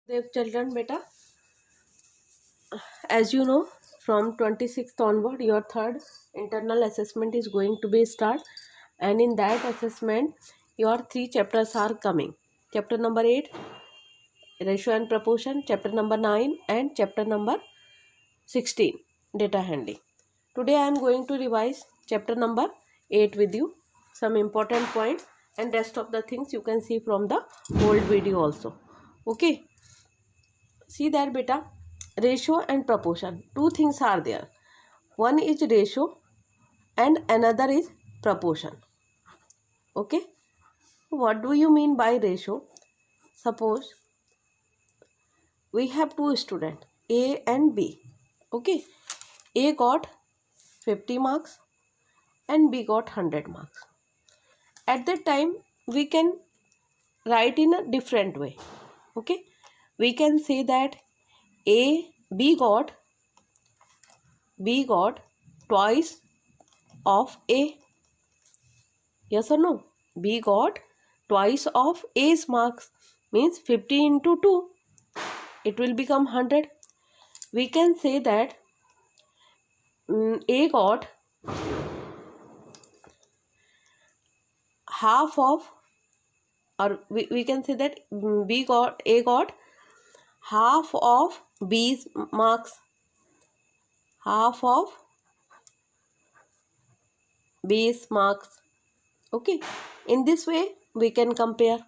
Dear children, beta, as you know, from 26th onward, your third internal assessment is going to be start, and in that assessment, your three chapters are coming. Chapter number 8, ratio and proportion. Chapter number 9, and chapter number 16, data handling. Today, I am going to revise chapter number 8 with you. Some important points and rest of the things you can see from the old video also. Okay. See that, beta, ratio and proportion, two things are there. One is ratio and another is proportion. Okay, what do you mean by ratio? Suppose we have two students, A and B. Okay, A got 50 marks and B got 100 marks. At that time we can write in a different way. Okay, we can say that B got twice of A. Yes or no? B got twice of A's marks, means 50 into 2. It will become 100. We can say that A got half of, or we can say that A got half of B's marks. Half of B's marks. Okay, in this way we can compare.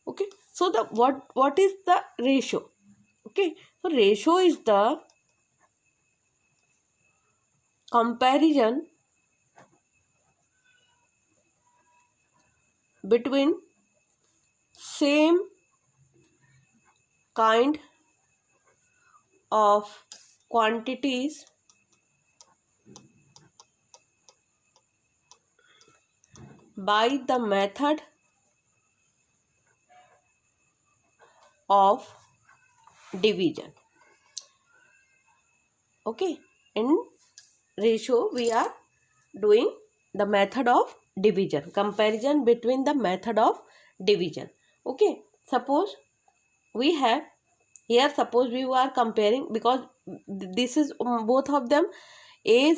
Okay, so the what is the ratio? Okay, so ratio is the comparison between same kind of quantities by the method of division. Okay, in ratio we are doing the method of division, comparison between the method of division. Okay, suppose we have here, suppose we are comparing, because this is both of them, A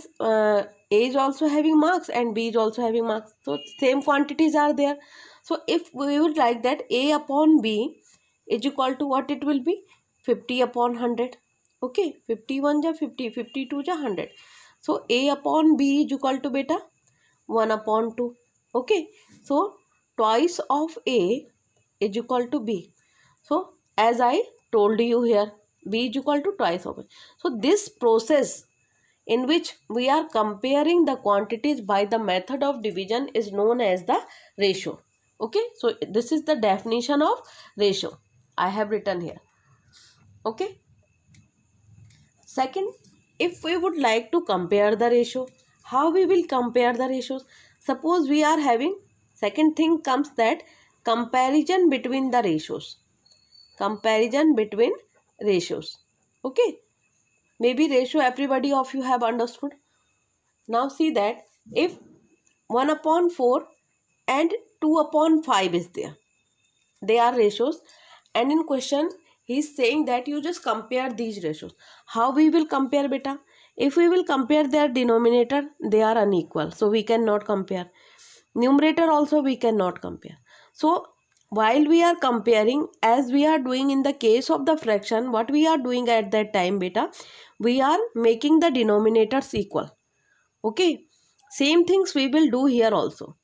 is also having marks and B is also having marks, so same quantities are there. So if we would like that A upon B is equal to what it will be, 50 upon 100. Okay, 51 ja 50, 52 ja 100. So A upon B is equal to, beta, 1 upon 2. Okay, so twice of A is equal to B. So as I told you here, B is equal to twice of A. So this process in which we are comparing the quantities by the method of division is known as the ratio. Okay, so this is the definition of ratio I have written here. Okay, second, if we would like to compare the ratio, how we will compare the ratios? Suppose we are having, second thing comes that comparison between the ratios. Comparison between ratios. Okay, maybe ratio everybody of you have understood. Now see that if 1 upon 4 and 2 upon 5 is there, they are ratios, and in question he is saying that you just compare these ratios. How we will compare, beta? If we will compare their denominator, they are unequal, so we cannot compare. Numerator also we cannot compare. So while we are comparing, as we are doing in the case of the fraction, what we are doing at that time, beta, we are making the denominators equal. Okay, same things we will do here also.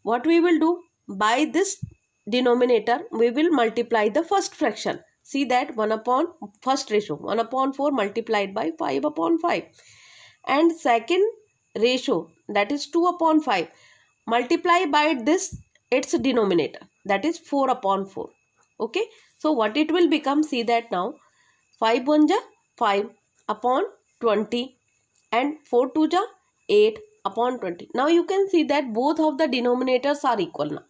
What we will do, by this denominator we will multiply the first fraction. See that 1 upon first ratio, 1 upon 4 multiplied by 5 upon 5, and second ratio, that is 2 upon 5, multiply by this its denominator, that is 4 upon 4. Okay, so what it will become, see that now, 5 1 ja 5 upon 20 and 4 2 ja 8 upon 20. Now you can see that both of the denominators are equal now.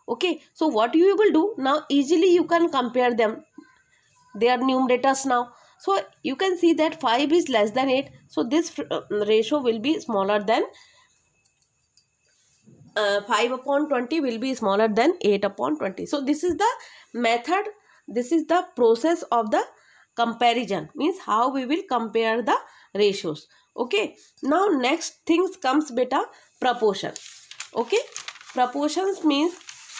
Okay, so what you will do now, easily you can compare them, their numerators now. So you can see that 5 is less than 8, so this ratio will be smaller than 5 upon 20 will be smaller than 8 upon 20. So this is the method this is the process of the comparison, means how we will compare the ratios. Okay, now next things comes beta proportion. Okay, proportions means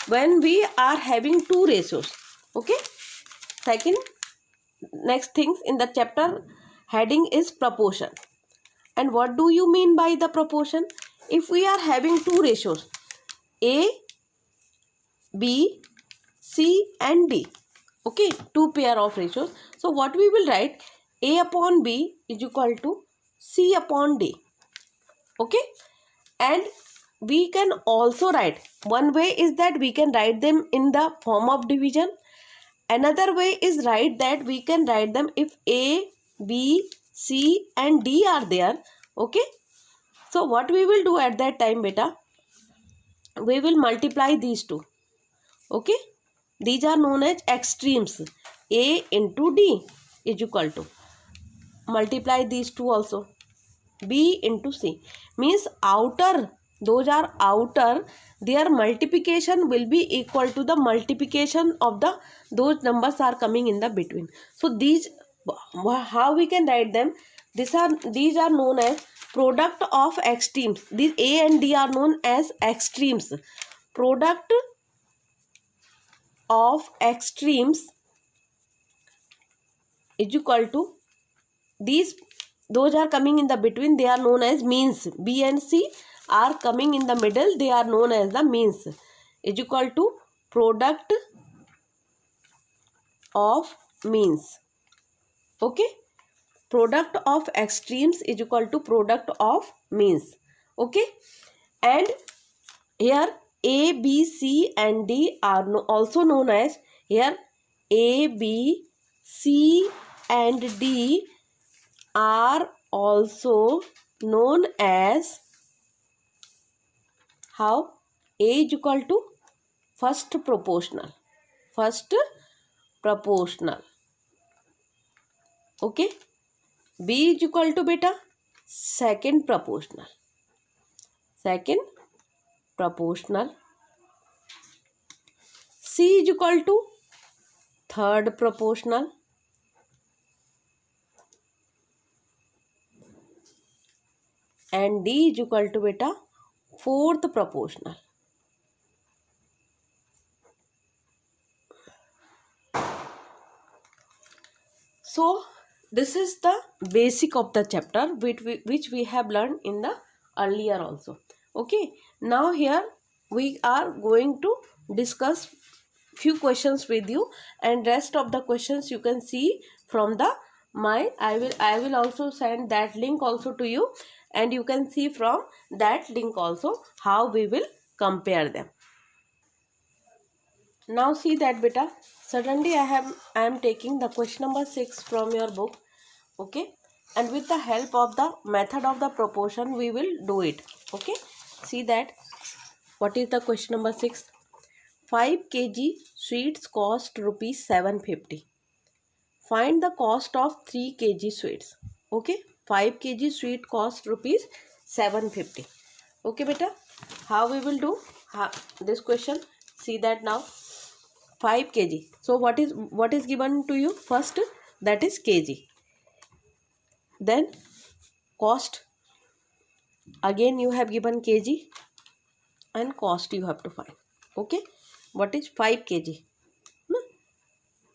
when we are having two ratios. Okay, second next things in the chapter heading is proportion. And what do you mean by the proportion? If we are having two ratios, A, B, C and D, okay, two pair of ratios. So what we will write, A upon B is equal to C upon D. Okay, and we can also write, one way is that we can write them in the form of division. Another way is write that we can write them if A, B, C and D are there. Okay, so what we will do at that time beta, we will multiply these two. Okay, these are known as extremes. A into D is equal to, multiply these two also, B into C, means outer, those are outer, their multiplication will be equal to the multiplication of the, those numbers are coming in the between. So these, how we can write them, these are known as product of extremes. These A and D are known as extremes. Product of extremes is equal to these, those are coming in the between, they are known as means. B and C are coming in the middle, they are known as the means, is equal to product of means. Okay, product of extremes is equal to product of means. Okay, and here A, B, C and D are also known as, here A, B, C and D are also known as, how, A is equal to first proportional, first proportional. Okay, B is equal to beta second proportional, second proportional. C is equal to third proportional. And D is equal to beta fourth proportional. So this is the basic of the chapter which we have learned in the earlier also. Okay, now here we are going to discuss few questions with you, and rest of the questions you can see from the I will also send that link also to you, and you can see from that link also how we will compare them. Now see that beta, suddenly I am taking the question number 6 from your book. Okay, and with the help of the method of the proportion we will do it. Okay, see that what is the question number 6. 5 kg sweets cost rupees 750. Find the cost of 3 kg sweets. Okay, 5 kg sweet cost rupees 750. Okay beta, how we will do this question? See that now, 5 kg. So what is given to you? First, that is kg. Then cost, again you have given kg, and cost you have to find. Okay, what is 5 kg?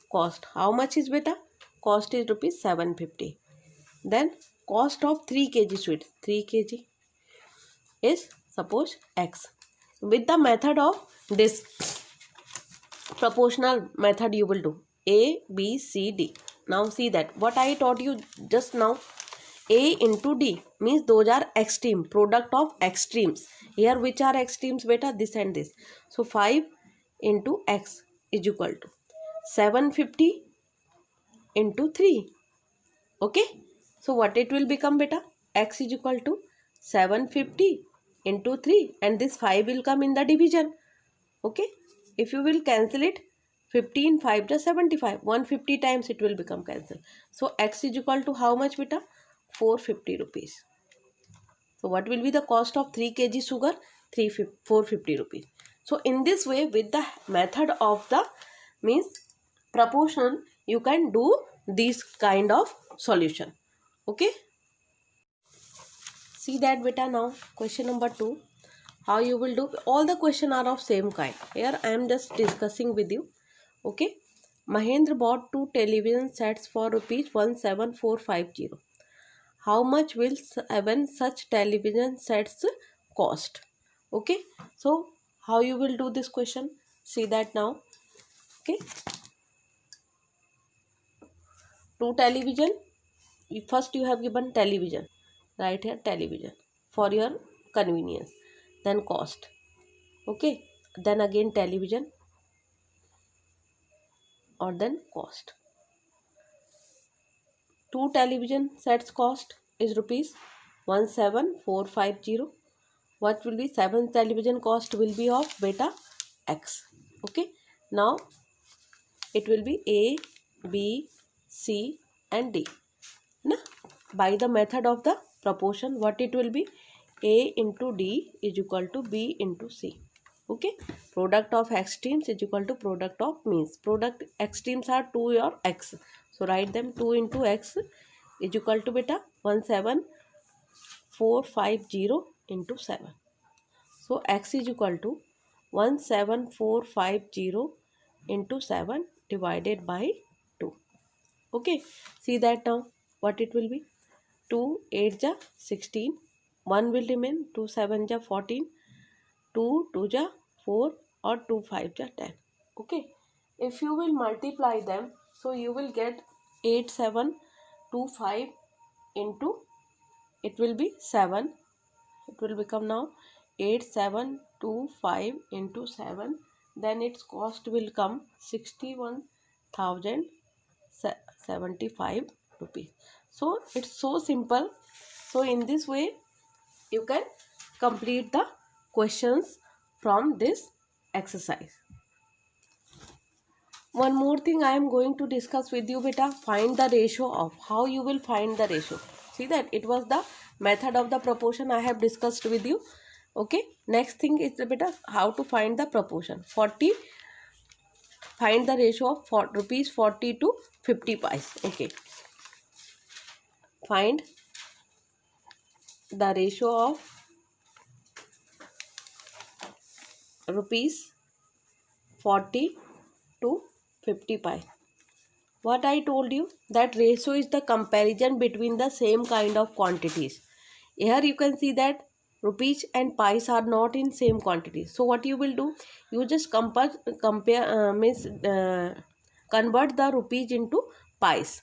Cost, how much is beta? Cost is rupees 750. Then cost of 3 kg sweet, 3 kg is suppose x. With the method of this proportional method you will do A, B, C, D. Now see that what I taught you just now, A into D means those are extreme, product of extremes. Here which are extremes beta? This and this. So 5 into x is equal to 750 into 3. Okay, so what it will become beta? X is equal to 750 into 3, and this 5 will come in the division. Okay, if you will cancel it, 15 5 to 75, 150 times it will become cancelled. So x is equal to how much beta? 450 rupees. So what will be the cost of 3 kg sugar? 450 rupees. So in this way, with the method of the means proportion, you can do this kind of solution. Okay, see that beta. Now question number 2, how you will do. All the question are of same kind. Here I am just discussing with you. Okay, Mahendra bought 2 television sets for rupees 17450. How much will 7 such television sets cost? Okay, so how you will do this question, see that now. Okay, 2 television, first you have given television, right here television for your convenience, then cost. Okay, then again television, or then cost. 2 television sets cost is rupees 17450. What will be 7 television cost will be of beta x. Okay, now it will be A, B, C and D. Na? By the method of the proportion, what it will be? A into D is equal to B into C. Okay, product of extremes is equal to product of means. Product extremes are 2 or x. So write them. 2 into x is equal to beta 17450 into 7. So x is equal to 17450 into 7 divided by 2. Okay, see that now what it will be. 2 8 ja 16, 1 will remain, 2 7 ja 14, 2 2 ja 4 or 2 5 ja 10. Okay, if you will multiply them, so you will get 8725 into, it will be 7, it will become now 8725 into 7, then its cost will come 61,075 rupees. So it's so simple. So in this way you can complete the questions from this exercise. One more thing I am going to discuss with you beta, find the ratio of. How you will find the ratio? See that it was the method of the proportion I have discussed with you. Okay, next thing is beta, how to find the proportion. 40, find the ratio of rupees 40 to 50 pice. Okay, find the ratio of rupees 40 to 50 pice. What I told you, that ratio is the comparison between the same kind of quantities. Here you can see that rupees and pies are not in same quantity. So what you will do, you just convert the rupees into pies.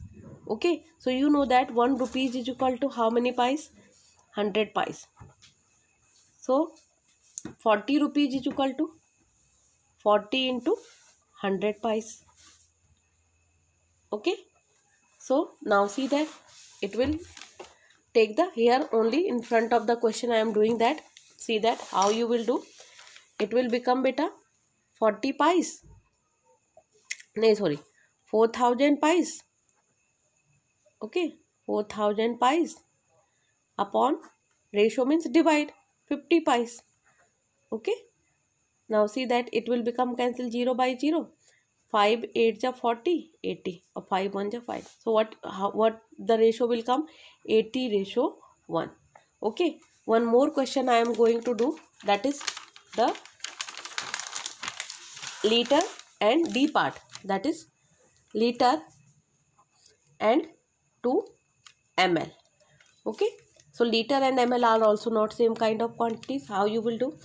Okay, so you know that 1 rupees is equal to how many pies? 100 pies. So 40 rupees is equal to 40 into 100 pies. Okay, so now see that it will take the, here only in front of the question I am doing that. See that how you will do. It will become beta 40 pies. No, sorry, 4000 pies. Okay, 4000 pies upon ratio means divide 50 pies. Okay, now see that it will become cancel 0 by 0. 5 8 ja 40, 80, or 5 1 ja 5. So what the ratio will come? 80 ratio 1. Okay, one more question I am going to do, that is the liter and D part, that is liter and 2 ml. Okay, so liter and ml are also not same kind of quantities. How you will do?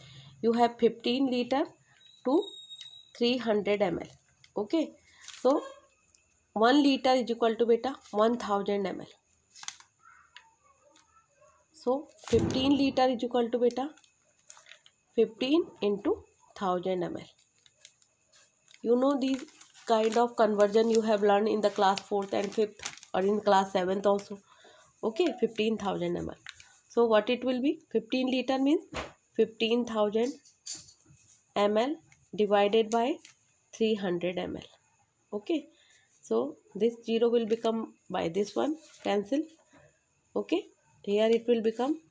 You have 15 liter to 300 ml. Okay, so 1 liter is equal to beta 1000 ml. So 15 liter is equal to beta 15 into 1000 ml. You know these kind of conversion you have learned in the class 4th and 5th or in class 7th also. Okay, 15,000 ml. So what it will be? 15 liter means 15,000 ml divided by 300 ml. Okay, so this 0 will become by this one, cancel. Okay, here it will become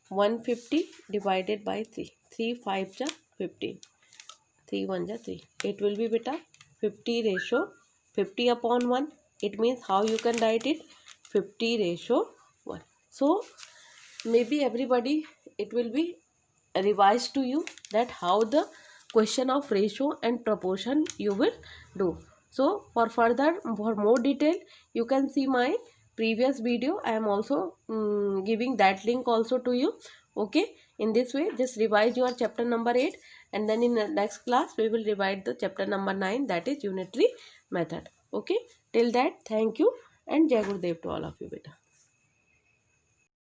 150 divided by 3. 3 5 ja 15. 3 1 ja 3. It will be beta 50 ratio 50/1. It means how you can write it, 50/1. So maybe everybody, it will be revised to you that how the question of ratio and proportion you will do. So for more detail, you can see my previous video. I am also giving that link also to you. Okay, in this way just revise your chapter number 8, and then in the next class we will revise the chapter number 9, that is unitary method. Okay, till that, thank you and Jai Gurudev to all of you beta.